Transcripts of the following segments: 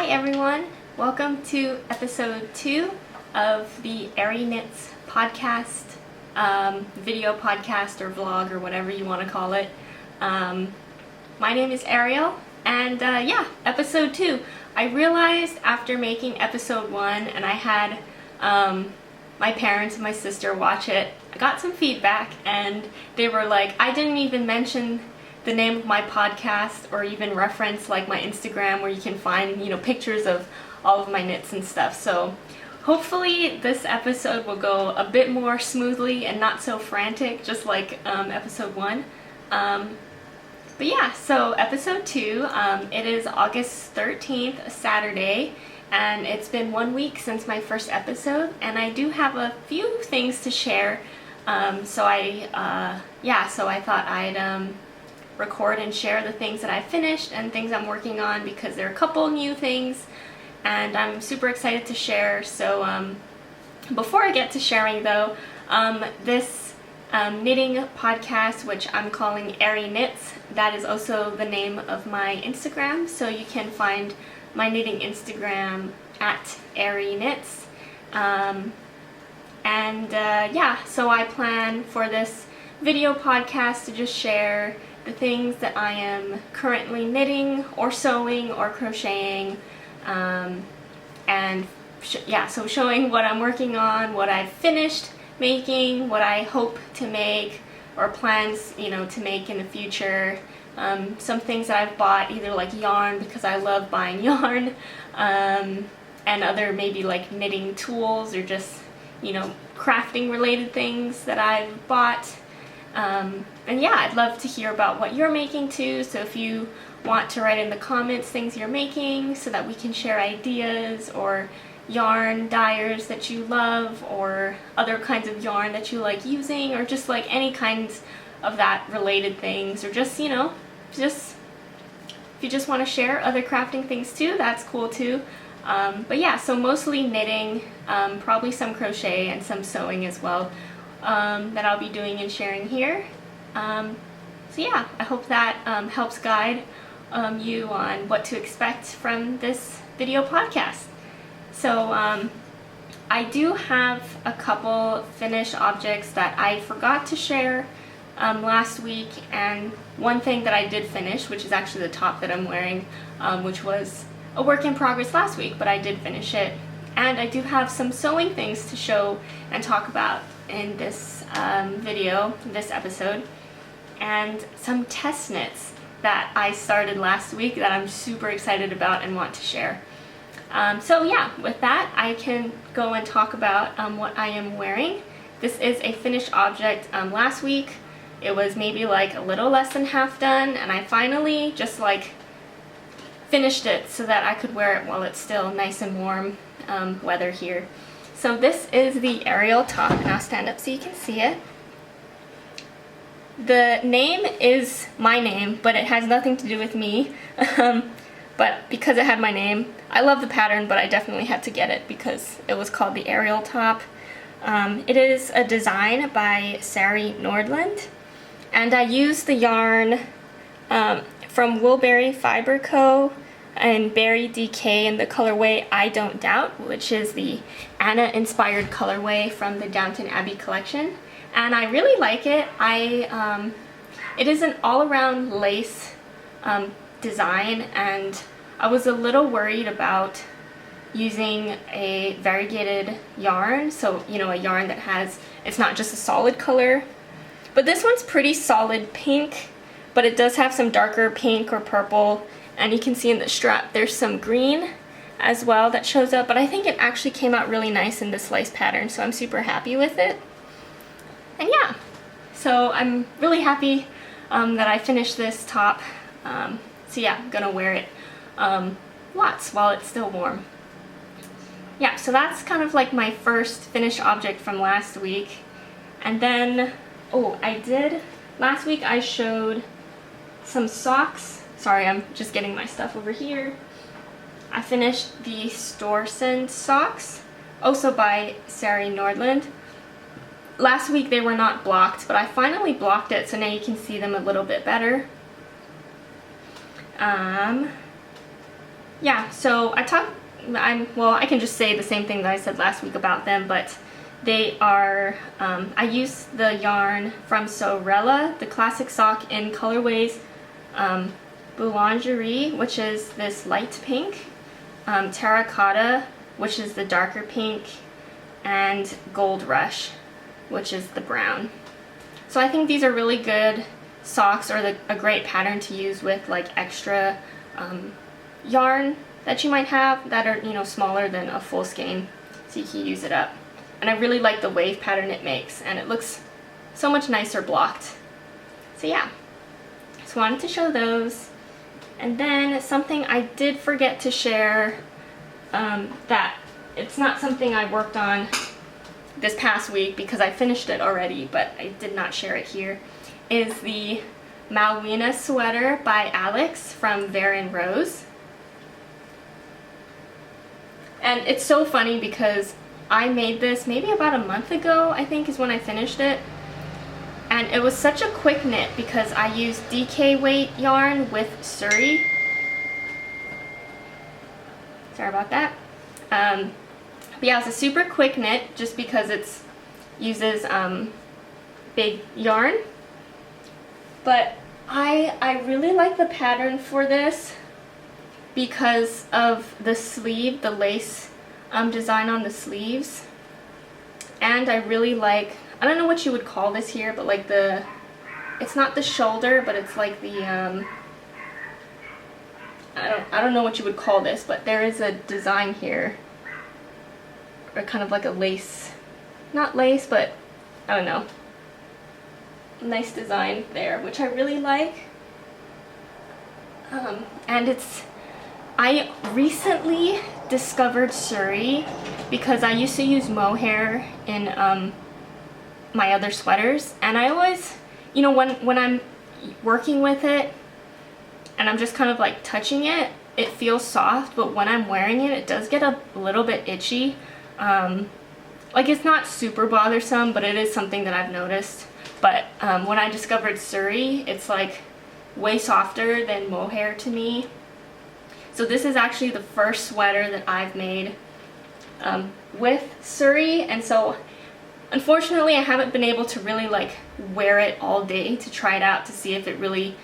everyone, welcome to episode 2 of the Arieknits podcast, video podcast or vlog or whatever you want to call it. My name is Ariel, and episode 2. I realized after making episode 1 and I had my parents and my sister watch it, I got some feedback and they were like, I didn't even mention the name of my podcast or even reference like my Instagram where you can find, pictures of all of my knits and stuff. So hopefully this episode will go a bit more smoothly and not so frantic, just like episode 1. But yeah, so episode 2, it is August 13th, Saturday, and it's been 1 week since my first episode, and I do have a few things to share. So I thought I'd record and share the things that I finished and things I'm working on, because there are a couple new things and I'm super excited to share. So before I get to sharing though, this knitting podcast, which I'm calling Arieknits, that is also the name of my Instagram, so you can find my knitting Instagram at Arieknits. So I plan for this video podcast to just share the things that I am currently knitting or sewing or crocheting, so showing what I'm working on, what I've finished making, what I hope to make or plans to make in the future, some things that I've bought, either like yarn because I love buying yarn, and other maybe like knitting tools or just crafting related things that I've bought. I'd love to hear about what you're making too, so if you want to write in the comments things you're making so that we can share ideas, or yarn dyers that you love, or other kinds of yarn that you like using, or just like any kinds of that related things, or just if you just want to share other crafting things too, that's cool too. So mostly knitting, probably some crochet and some sewing as well, that I'll be doing and sharing here. I hope that helps guide you on what to expect from this video podcast. So I do have a couple finished objects that I forgot to share last week, and one thing that I did finish, which is actually the top that I'm wearing, which was a work in progress last week, but I did finish it. And I do have some sewing things to show and talk about in this this episode, and some test knits that I started last week that I'm super excited about and want to share. With that, I can go and talk about what I am wearing. This is a finished object. Last week it was maybe like a little less than half done, and I finally just like finished it so that I could wear it while it's still nice and warm weather here. So this is the Ariel top, and I'll stand up so you can see it. The name is my name, but it has nothing to do with me. But because it had my name, I love the pattern, but I definitely had to get it because it was called the Ariel top. It is a design by Sari Nordlund, and I used the yarn from Woolberry Fiber Co. and Berry DK in the colorway I Don't Doubt, which is the Anna-inspired colorway from the Downton Abbey collection. And I really like it. It is an all-around lace design, and I was a little worried about using a variegated yarn, so a yarn that it's not just a solid color. But this one's pretty solid pink, but it does have some darker pink or purple, and you can see in the strap there's some green as well that shows up, but I think it actually came out really nice in this lace pattern, so I'm super happy with it. And so I'm really happy that I finished this top. I'm gonna wear it lots while it's still warm. So that's kind of like my first finished object from last week. And then, last week I showed some socks. Sorry, I'm just getting my stuff over here. I finished the Storsand Socks, also by Sari Nordlund. Last week they were not blocked, but I finally blocked it, so now you can see them a little bit better. yeah, so well, I can just say the same thing that I said last week about them, but they are, I use the yarn from Sewrella, the Classic Sock, in colorways Boulangerie, which is this light pink, Terracotta, which is the darker pink, and Gold Rush, which is the brown. So I think these are really good socks, or a great pattern to use with like extra yarn that you might have that are, you know, smaller than a full skein, so you can use it up. And I really like the wave pattern it makes, and it looks so much nicer blocked. So yeah, just wanted to show those. And then something I did forget to share, that it's not something I worked on this past week because I finished it already, but I did not share it here, is the Malwina sweater by Aleks from Vivian Rose. And it's so funny because I made this maybe about a month ago, I think is when I finished it. And it was such a quick knit because I used DK weight yarn with Suri. Sorry about that. But yeah, it's a super quick knit just because it's uses big yarn. But I really like the pattern for this because of the sleeve, the lace design on the sleeves. And I really like, I don't know what you would call this here, but like it's not the shoulder, but it's like the, I don't know what you would call this, but there is a design here, or kind of like a lace, not lace, but I don't know, nice design there, which I really like. And I recently discovered Suri because I used to use mohair in my other sweaters, and I always, you know, when I'm working with it and I'm just kind of like touching it, it feels soft, but when I'm wearing it, it does get a little bit itchy. Like, it's not super bothersome, but it is something that I've noticed. But when I discovered Suri, it's like way softer than mohair to me. So this is actually the first sweater that I've made with Suri, and so unfortunately I haven't been able to really like wear it all day to try it out to see if it really,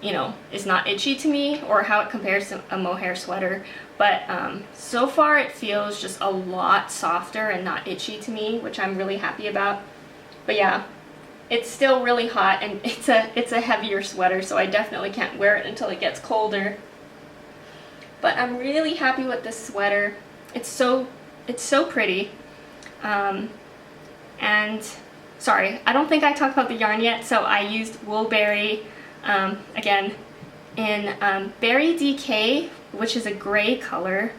you know, is not itchy to me or how it compares to a mohair sweater. But so far it feels just a lot softer and not itchy to me, which I'm really happy about. But yeah, it's still really hot, and it's a heavier sweater, so I definitely can't wear it until it gets colder. But I'm really happy with this sweater. It's so pretty. And sorry, I don't think I talked about the yarn yet, so I used Woolberry, again, in Berry DK, which is a gray color,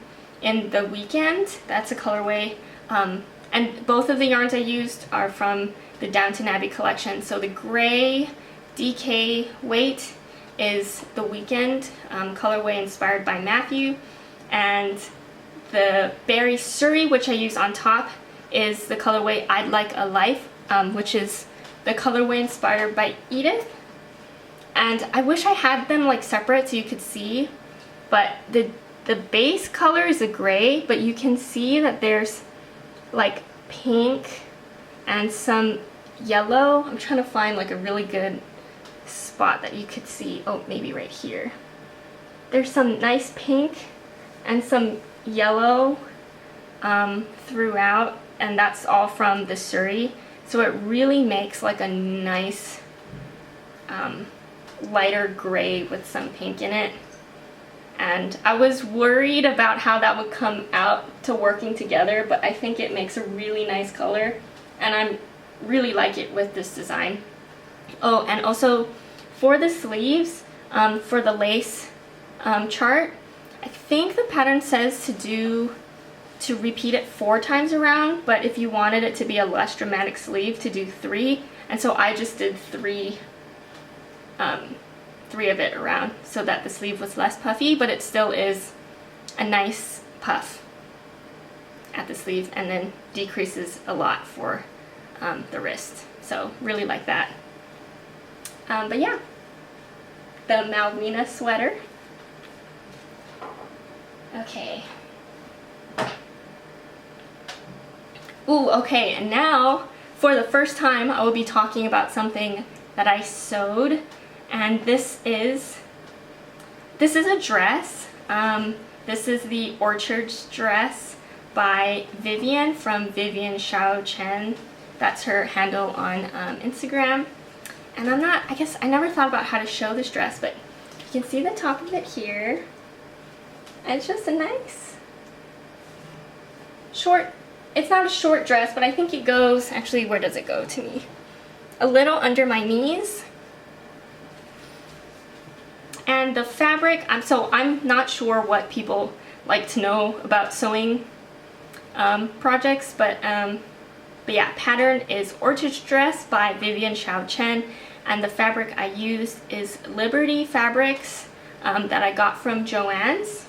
in the Weekend. That's a colorway. And both of the yarns I used are from the Downton Abbey collection. So the gray DK weight is the Weekend colorway inspired by Matthew, and the Berry Suri, which I use on top, is the colorway I'd Like a Life, which is the colorway inspired by Edith. And I wish I had them like separate so you could see, but the base color is a gray, but you can see that there's like pink and some yellow. I'm trying to find like a really good spot that you could see. Oh, maybe right here. There's some nice pink and some yellow throughout, and that's all from the Suri. So it really makes like a nice lighter gray with some pink in it. And I was worried about how that would come out to working together, but I think it makes a really nice color, and I really like it with this design. Oh, and also for the sleeves, for the lace chart, I think the pattern says to repeat it 4 times around, but if you wanted it to be a less dramatic sleeve, to do 3, and so I just did 3 of it around so that the sleeve was less puffy, but it still is a nice puff at the sleeves, and then decreases a lot for the wrist. So really like that. But yeah, the Malwina sweater. Okay. Ooh, okay, and now for the first time I will be talking about something that I sewed, and this is a dress. This is the Orchards dress by Vivian from Vivian Xiao Chen. That's her handle on Instagram. And I guess I never thought about how to show this dress, but you can see the top of it here. And it's just a nice short, it's not a short dress, but I think it goes, actually, where does it go to me? A little under my knees. And the fabric, I'm not sure what people like to know about sewing projects, but yeah, pattern is Orchard Dress by Vivian Xiao Chen, and the fabric I used is Liberty Fabrics that I got from Joanns,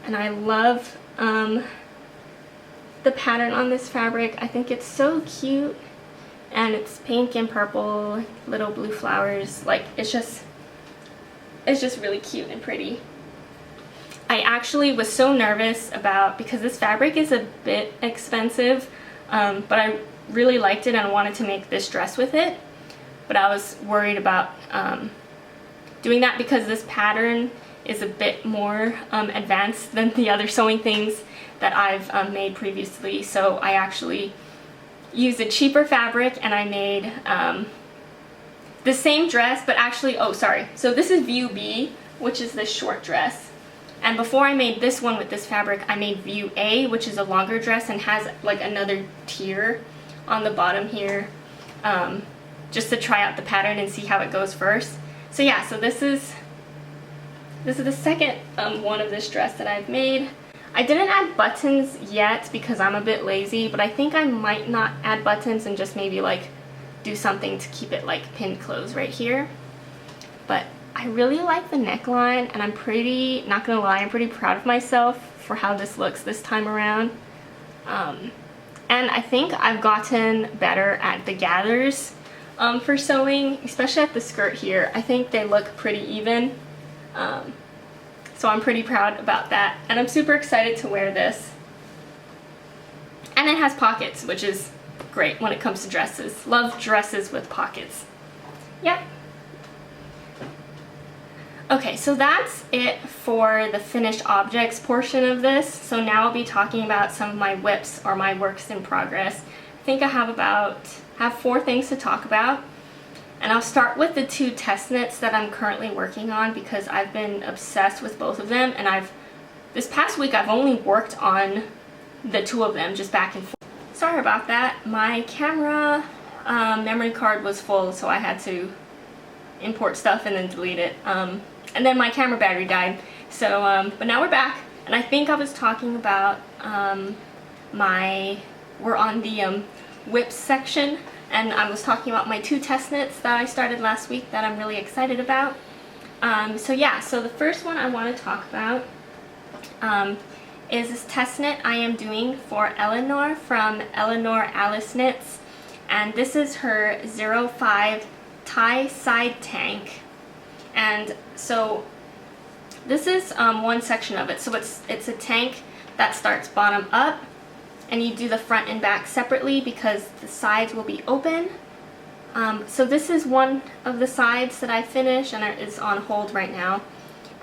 and I love the pattern on this fabric. I think it's so cute, and it's pink and purple, little blue flowers. Like, it's just really cute and pretty. I actually was so nervous because this fabric is a bit expensive, but I really liked it and I wanted to make this dress with it. But I was worried about doing that because this pattern is a bit more advanced than the other sewing things that I've made previously. So I actually used a cheaper fabric and I made the same dress, but actually, oh sorry, so this is view B, which is this short dress. And before I made this one with this fabric, I made view A, which is a longer dress and has like another tier on the bottom here, just to try out the pattern and see how it goes first. So yeah, so this is the second one of this dress that I've made. I didn't add buttons yet because I'm a bit lazy, but I think I might not add buttons and just maybe like do something to keep it like pinned closed right here. But I really like the neckline, and I'm pretty, not gonna lie, I'm pretty proud of myself for how this looks this time around. And I think I've gotten better at the gathers for sewing, especially at the skirt here. I think they look pretty even. So I'm pretty proud about that, and I'm super excited to wear this. And it has pockets, which is great when it comes to dresses. Love dresses with pockets. Yep. Okay, so that's it for the finished objects portion of this. So now I'll be talking about some of my whips or my works in progress. I think I have 4 things to talk about. And I'll start with the 2 test knits that I'm currently working on because I've been obsessed with both of them, and this past week I've only worked on the 2 of them just back and forth. Sorry about that. My camera memory card was full, so I had to import stuff and then delete it. And then my camera battery died. So, but now we're back, and I think I was talking about we're on the whips section, and I was talking about my 2 test knits that I started last week that I'm really excited about. So yeah, so the first one I want to talk about is this test knit I am doing for Eleanor from Eleanor Alice Knits, and this is her 05 tie side tank. And so this is one section of it. So it's a tank that starts bottom up, and you do the front and back separately because the sides will be open. So this is one of the sides that I finished, and it is on hold right now.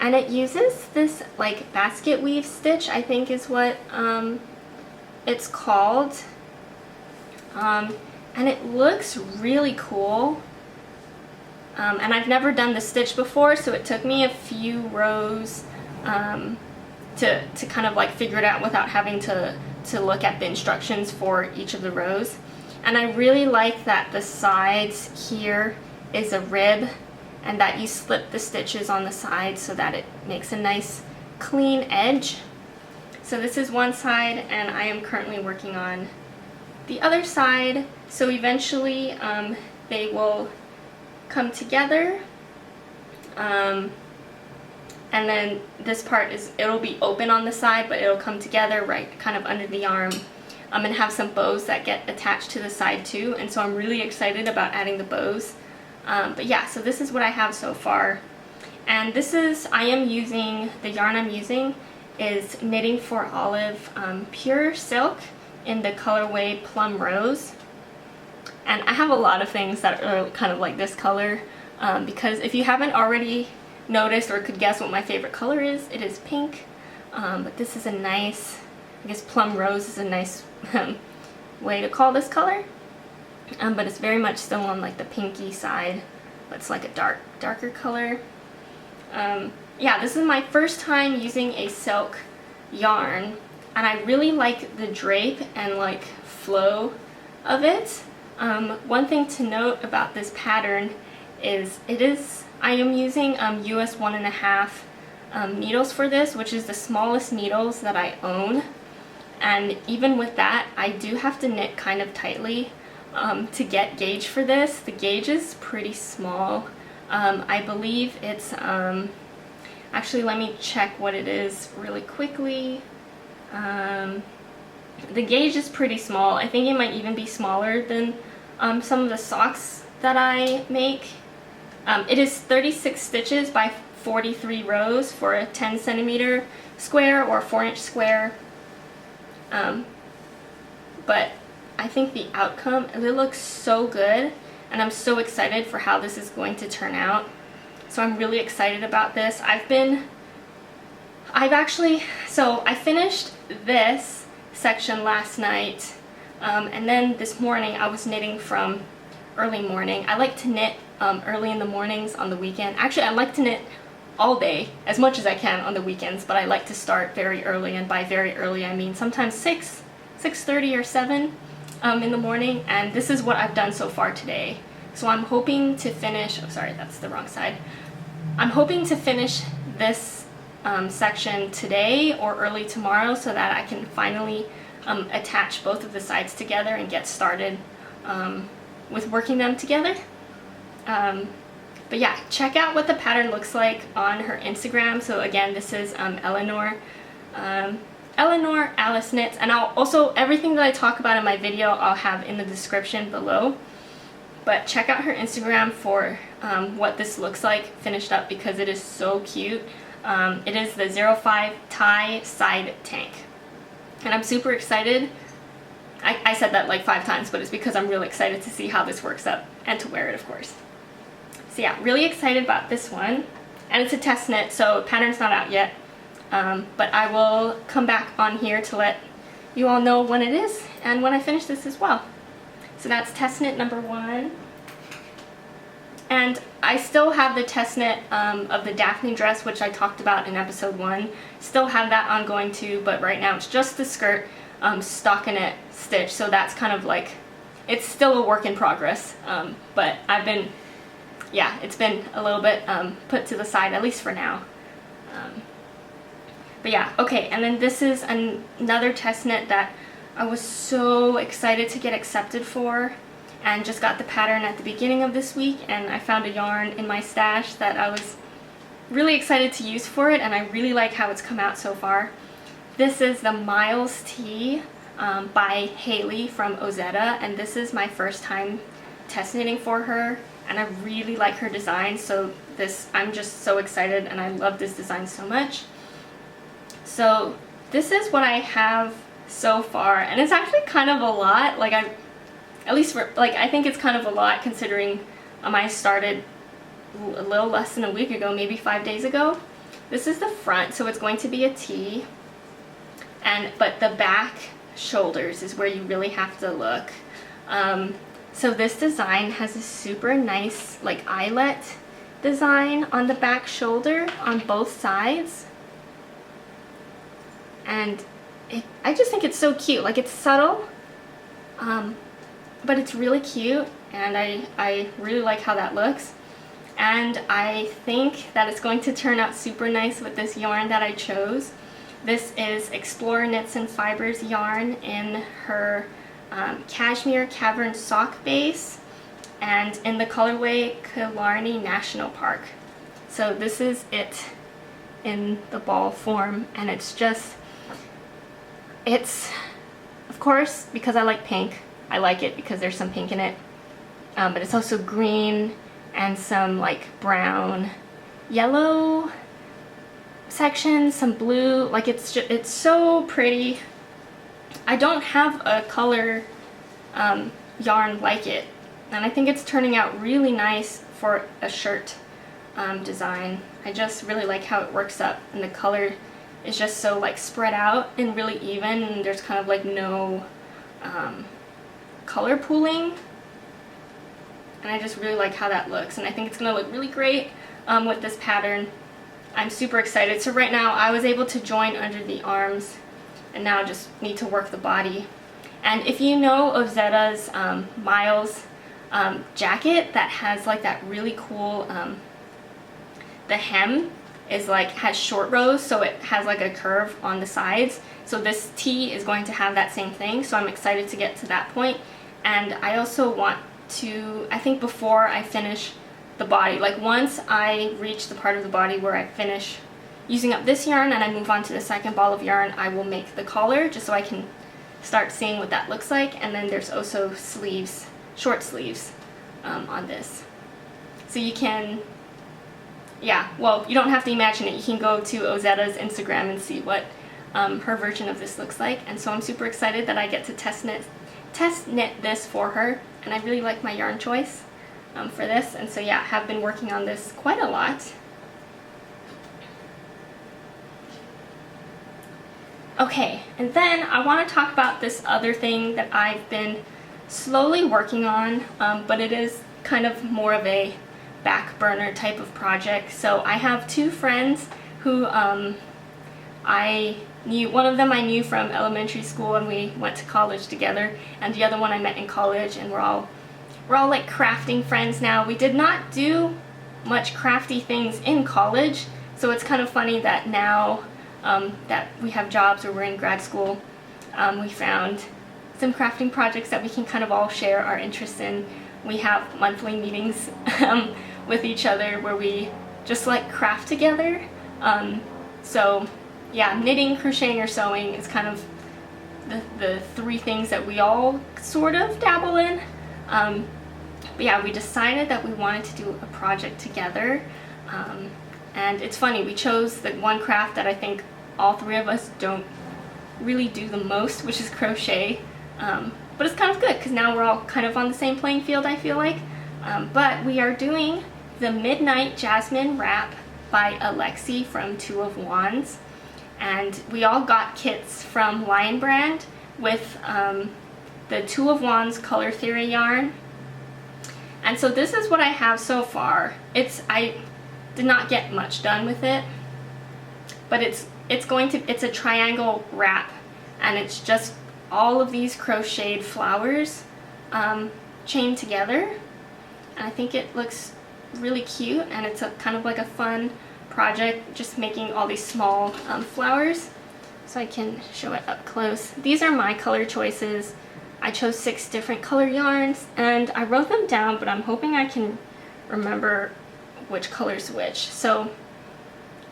And it uses this like basket weave stitch, I think is what it's called. And it looks really cool. And I've never done the stitch before, so it took me a few rows to kind of like figure it out without having to look at the instructions for each of the rows. And I really like that the sides here is a rib, and that you slip the stitches on the sides so that it makes a nice clean edge. So this is one side, and I am currently working on the other side. So eventually they will come together, and then this part it'll be open on the side, but it'll come together right kind of under the arm, and have some bows that get attached to the side too, and so I'm really excited about adding the bows. But yeah, so this is what I have so far, and I am using, the yarn I'm using is Knitting for Olive Pure Silk in the colorway Plum Rose. And I have a lot of things that are kind of like this color because if you haven't already noticed or could guess what my favorite color is, it is pink. But this is a nice, I guess Plum Rose is a nice way to call this color. But it's very much still on like the pinky side, but it's like a darker color. Yeah, this is my first time using a silk yarn, and I really like the drape and like flow of it. One thing to note about this pattern is I am using US 1.5 needles for this, which is the smallest needles that I own. And even with that, I do have to knit kind of tightly to get gauge for this. The gauge is pretty small. I believe it's, actually let me check what it is really quickly. The gauge is pretty small. I think it might even be smaller than some of the socks that I make. It is 36 stitches by 43 rows for a 10 centimeter square or 4-inch square. But I think the outcome, it looks so good, and I'm so excited for how this is going to turn out. So I'm really excited about this. I finished this section last night, and then this morning I was knitting from early morning. I like to knit early in the mornings on the weekend. Actually, I like to knit all day, as much as I can on the weekends, but I like to start very early, and by very early I mean sometimes 6:30 or 7 in the morning, and this is what I've done so far today. So I'm hoping to finish, oh sorry, that's the wrong side. I'm hoping to finish this section today or early tomorrow so that I can finally attach both of the sides together and get started with working them together. But yeah, check out what the pattern looks like on her Instagram. So again, this is Eleanor. Eleanor Alice Knits, and I'll also, everything that I talk about in my video I'll have in the description below. But check out her Instagram for what this looks like finished up, because it is so cute. It is the 05 tie side tank, and I'm super excited. I said that like 5 times, but it's because I'm really excited to see how this works up and to wear it, of course. So yeah, really excited about this one, and it's a test knit, so pattern's not out yet. But I will come back on here to let you all know when it is and when I finish this as well. So that's test knit number 1. And I still have the test knit of the Daphne dress, which I talked about in episode 1. Still have that ongoing too, but right now it's just the skirt stockinette stitch, so that's kind of like, it's still a work in progress. But I've been, yeah, it's been a little bit put to the side, at least for now. But yeah, okay, and then this is another test knit that I was so excited to get accepted for, and just got the pattern at the beginning of this week, and I found a yarn in my stash that I was really excited to use for it, and I really like how it's come out so far. This is the Miles Tee by Hailey from Ozetta, and this is my first time test knitting for her, and I really like her design, so I'm just so excited, and I love this design so much. So this is what I have so far, and it's actually kind of a lot. Like I think it's kind of a lot considering I started a little less than a week ago, maybe 5 days ago. This is the front, so it's going to be a tee, but the back shoulders is where you really have to look. So this design has a super nice like eyelet design on the back shoulder on both sides. And I just think it's so cute. Like, it's subtle, but it's really cute, and I really like how that looks. And I think that it's going to turn out super nice with this yarn that I chose. This is Explorer Knits and Fibers yarn in her Cashmere Caverns sock base, and in the colorway Killarney National Park. So this is it in the ball form, and it's of course, because I like pink, I like it because there's some pink in it, but it's also green and some like brown, yellow, sections, some blue. Like it's so pretty. I don't have a color yarn like it, and I think it's turning out really nice for a shirt design. I just really like how it works up, and the color is just so like spread out and really even, and there's kind of like no color pooling, and I just really like how that looks, and I think it's gonna look really great with this pattern. I'm super excited. So right now I was able to join under the arms, and now just need to work the body. And if you know of Zeta's Miles jacket that has like that really cool, the hem is like has short rows, so it has like a curve on the sides. So this tee is going to have that same thing, so I'm excited to get to that point. And I also want to, I think before I finish the body, like once I reach the part of the body where I finish using up this yarn and I move on to the second ball of yarn, I will make the collar just so I can start seeing what that looks like. And then there's also sleeves, short sleeves on this. So you can, yeah, well, you don't have to imagine it. You can go to Ozeta's Instagram and see what her version of this looks like. And so I'm super excited that I get to test knit this for her, and I really like my yarn choice for this. And so yeah, I have been working on this quite a lot. Okay, and then I want to talk about this other thing that I've been slowly working on, but it is kind of more of a back burner type of project. So I have two friends who I knew. One of them I knew from elementary school and we went to college together, and the other one I met in college, and we're all like crafting friends now. We did not do much crafty things in college, so it's kind of funny that now that we have jobs or we're in grad school, we found some crafting projects that we can kind of all share our interests in. We have monthly meetings with each other where we just like craft together. So yeah, knitting, crocheting, or sewing is kind of the three things that we all sort of dabble in. But yeah, we decided that we wanted to do a project together. And it's funny, we chose the one craft that I think all three of us don't really do the most, which is crochet. But it's kind of good because now we're all kind of on the same playing field, I feel like. But we are doing the Midnight Jasmine Wrap by Aleks from Two of Wands. And we all got kits from Lion Brand with the Two of Wands Color Theory yarn. And so this is what I have so far. I did not get much done with it, but it's a triangle wrap, and it's just all of these crocheted flowers chained together. And I think it looks really cute, and it's a kind of like a fun project, just making all these small flowers. So I can show it up close. These are my color choices. I chose 6 different color yarns, and I wrote them down, but I'm hoping I can remember which color's which. So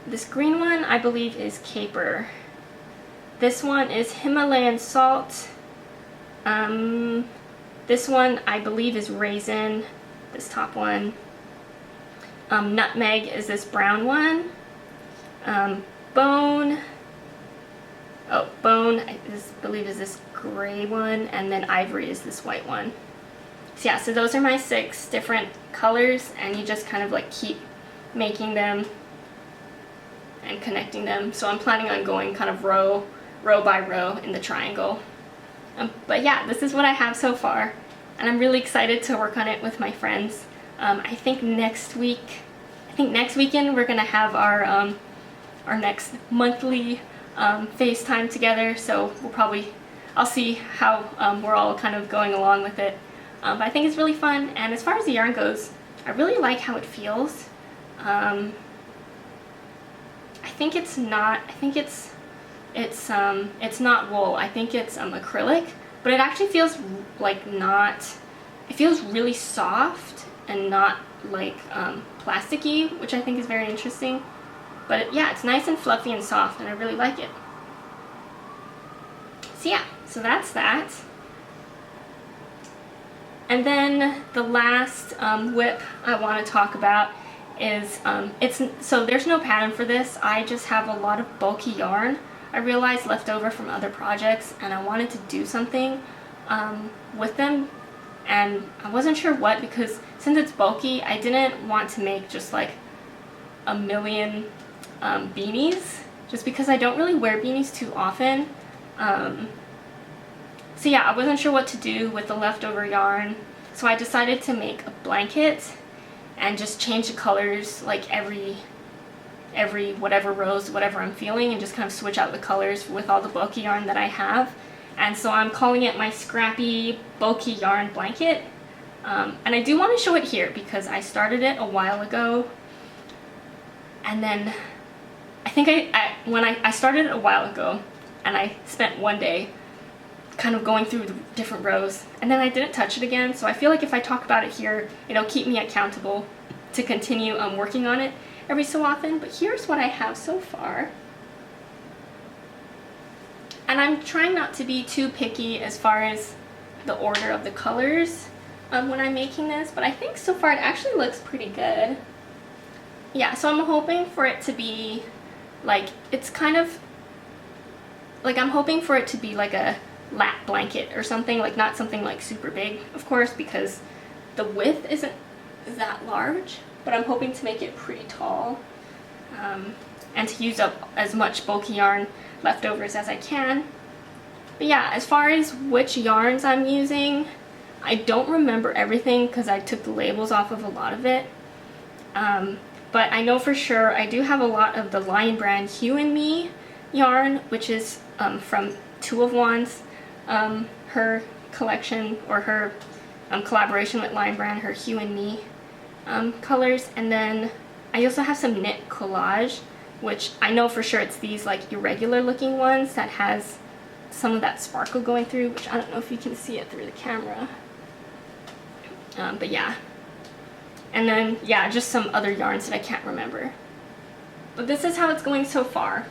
this green one I believe is Caper. This one is Himalayan Salt. This one I believe is Raisin, this top one. Nutmeg is this brown one. Bone I believe is this gray one, and then Ivory is this white one. So yeah, so those are my 6 different colors, and you just kind of like keep making them and connecting them. So I'm planning on going kind of row by row in the triangle. But yeah, this is what I have so far, and I'm really excited to work on it with my friends. I think next weekend we're gonna have our next monthly FaceTime together, so I'll see how we're all kind of going along with it. But I think it's really fun, and as far as the yarn goes, I really like how it feels. I think it's not wool. I think it's acrylic, but it actually feels like it feels really soft and not like plasticky, which I think is very interesting. But yeah, it's nice and fluffy and soft, and I really like it. So yeah, so that's that. And then the last whip I want to talk about is, so there's no pattern for this. I just have a lot of bulky yarn I realized left over from other projects, and I wanted to do something with them, and I wasn't sure what, because since it's bulky, I didn't want to make just like a million beanies, just because I don't really wear beanies too often. So yeah, I wasn't sure what to do with the leftover yarn, so I decided to make a blanket and just change the colors like every whatever rows, whatever I'm feeling, and just kind of switch out the colors with all the bulky yarn that I have. And so I'm calling it my scrappy bulky yarn blanket. And I do want to show it here because I started it a while ago, and then I think I started it a while ago, and I spent one day kind of going through the different rows, and then I didn't touch it again. So I feel like if I talk about it here, it'll keep me accountable to continue working on it every so often. But here's what I have so far, and I'm trying not to be too picky as far as the order of the colors when I'm making this, but I think so far it actually looks pretty good. Yeah, so I'm hoping for it to be like, it's kind of like, I'm hoping for it to be like a lap blanket or something, like not something like super big, of course, because the width isn't that large, but I'm hoping to make it pretty tall, and to use up as much bulky yarn leftovers as I can. But yeah, as far as which yarns I'm using, I don't remember everything because I took the labels off of a lot of it, but I know for sure I do have a lot of the Lion brand Hue and Me yarn, which is from Two of Wands, her collection, or her collaboration with Lion brand, her Hue and Me colors. And then I also have some knit collage, which I know for sure it's these like irregular looking ones that has some of that sparkle going through, which I don't know if you can see it through the camera, but yeah. And then yeah, just some other yarns that I can't remember, but this is how it's going so far.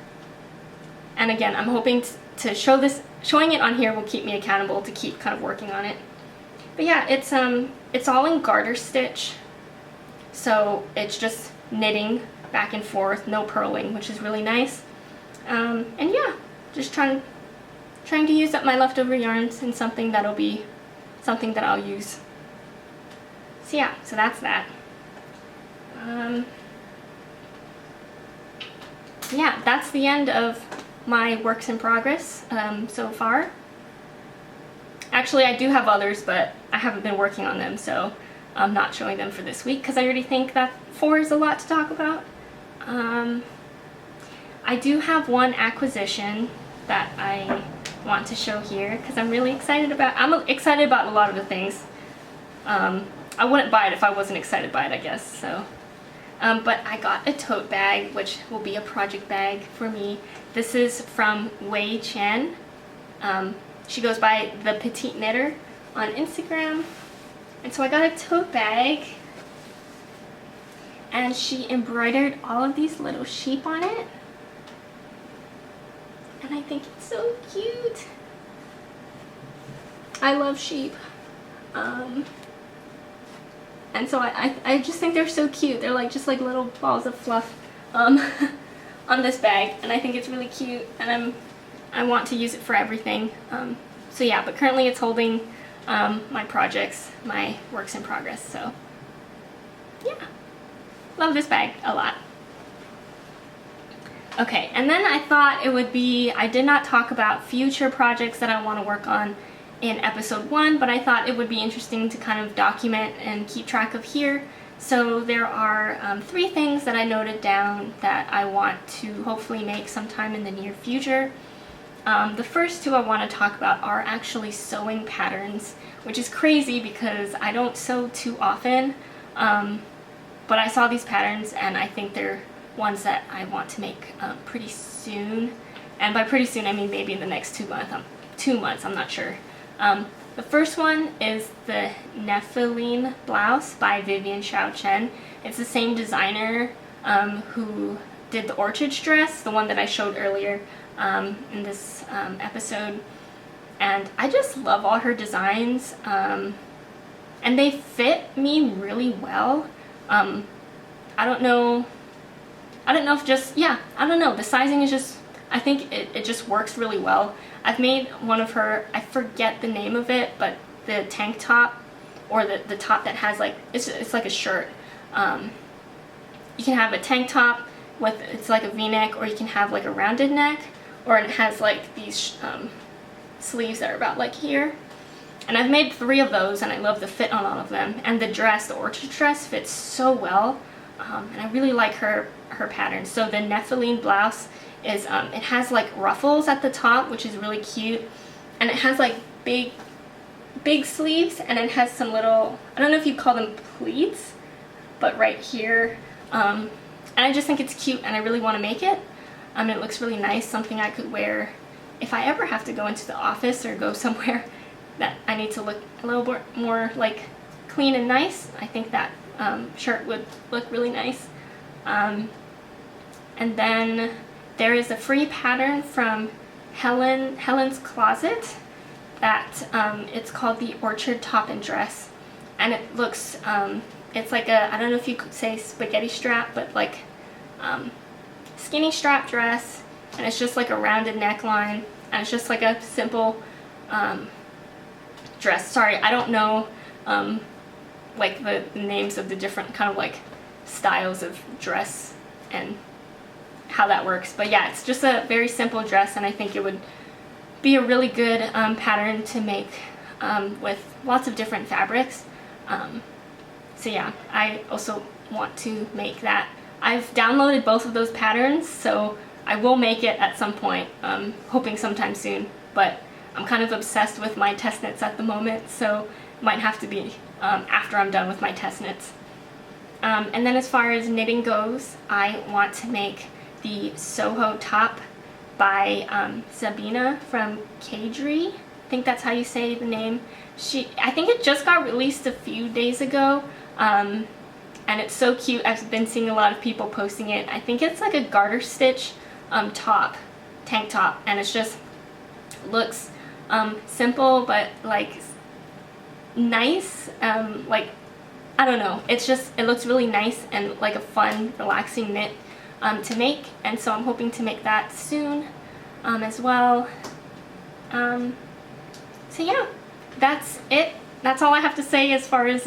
And again, I'm hoping to show this, showing it on here will keep me accountable to keep kind of working on it. But yeah, it's all in garter stitch, so it's just knitting back and forth, no purling, which is really nice. And yeah, just trying to use up my leftover yarns in something that'll be something that I'll use. So yeah, so that's that. Yeah, that's the end of my works in progress so far. Actually, I do have others, but I haven't been working on them, so I'm not showing them for this week because I already think that 4 is a lot to talk about. I do have one acquisition that I want to show here because I'm really excited about. I'm excited about a lot of the things. I wouldn't buy it if I wasn't excited by it, I guess. So, but I got a tote bag, which will be a project bag for me. This is from Wei Chen. She goes by the Petite Knitter on Instagram. And so I got a tote bag, and she embroidered all of these little sheep on it. And I think it's so cute. I love sheep. And so I just think they're so cute. They're like just like little balls of fluff on this bag, and I think it's really cute, and I want to use it for everything. So yeah, but currently it's holding my projects, my works in progress. So yeah, love this bag a lot. Okay, and then I thought it would be, I did not talk about future projects that I want to work on in episode 1, but I thought it would be interesting to kind of document and keep track of here. So there are 3 things that I noted down that I want to hopefully make sometime in the near future. The first 2 I want to talk about are actually sewing patterns, which is crazy because I don't sew too often, but I saw these patterns and I think they're ones that I want to make pretty soon. And by pretty soon I mean maybe in the next 2 months, I'm not sure. The first one is the Nephilim blouse by Vivian Chen. It's the same designer who did the orchid dress, the one that I showed earlier in this episode. And I just love all her designs, and they fit me really well. I don't know if just, yeah, I don't know, the sizing is just, I think it just works really well. I've made one of her, I forget the name of it, but the tank top, or the top that has like, it's like a shirt. You can have a tank top with, it's like a v-neck, or you can have like a rounded neck, or it has like these sleeves that are about like here. And I've made 3 of those, and I love the fit on all of them. And the dress, the orchid dress, fits so well, and I really like her pattern. So the Nephiline blouse is, it has like ruffles at the top, which is really cute, and it has like big sleeves, and it has some little, I don't know if you call them pleats, but right here, and I just think it's cute, and I really want to make it. It looks really nice, something I could wear if I ever have to go into the office or go somewhere that I need to look a little bit more like clean and nice. I think that shirt would look really nice. And then there is a free pattern from Helen's Closet that it's called the Orchard Top and Dress, and it looks it's like a, I don't know if you could say spaghetti strap, but like skinny strap dress, and it's just like a rounded neckline, and it's just like a simple dress. Sorry, I don't know like the names of the different kind of like styles of dress and how that works, but yeah, it's just a very simple dress, and I think it would be a really good pattern to make with lots of different fabrics. So yeah, I also want to make that. I've downloaded both of those patterns, so I will make it at some point, hoping sometime soon, but I'm kind of obsessed with my test knits at the moment, so it might have to be after I'm done with my test knits. And then as far as knitting goes, I want to make the Soho top by Sabina from Kadri. I think that's how you say the name. I think it just got released a few days ago, and it's so cute. I've been seeing a lot of people posting it. I think it's like a garter stitch tank top, and it's just looks simple but like nice. Like, I don't know, it's just, it looks really nice and like a fun, relaxing knit to make, and so I'm hoping to make that soon as well. So yeah, that's it. That's all I have to say as far as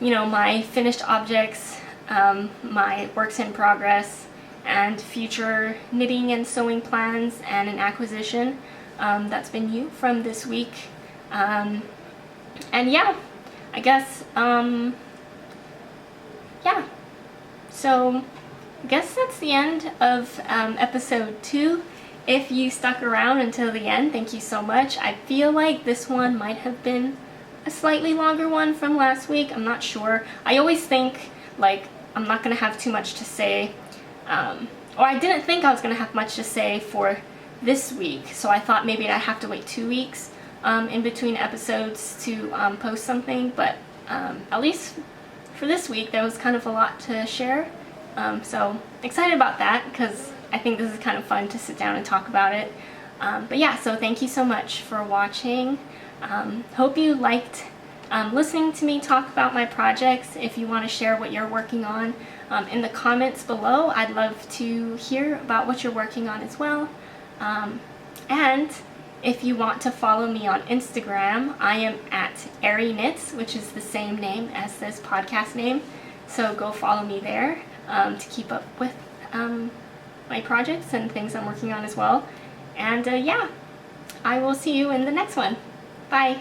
you know, my finished objects, my works in progress, and future knitting and sewing plans, and an acquisition that's been new from this week. And yeah, I guess yeah, so I guess that's the end of episode 2. If you stuck around until the end, thank you so much. I feel like this one might have been a slightly longer one from last week. I'm not sure. I always think like I'm not gonna have too much to say, or I didn't think I was gonna have much to say for this week, so I thought maybe I'd have to wait 2 weeks in between episodes to post something, but at least for this week there was kind of a lot to share, so excited about that because I think this is kind of fun to sit down and talk about it. But yeah, so thank you so much for watching. Hope you liked listening to me talk about my projects. If you want to share what you're working on in the comments below, I'd love to hear about what you're working on as well. And if you want to follow me on Instagram, I am at arieknits, which is the same name as this podcast name. So go follow me there to keep up with my projects and things I'm working on as well. And yeah, I will see you in the next one. Bye.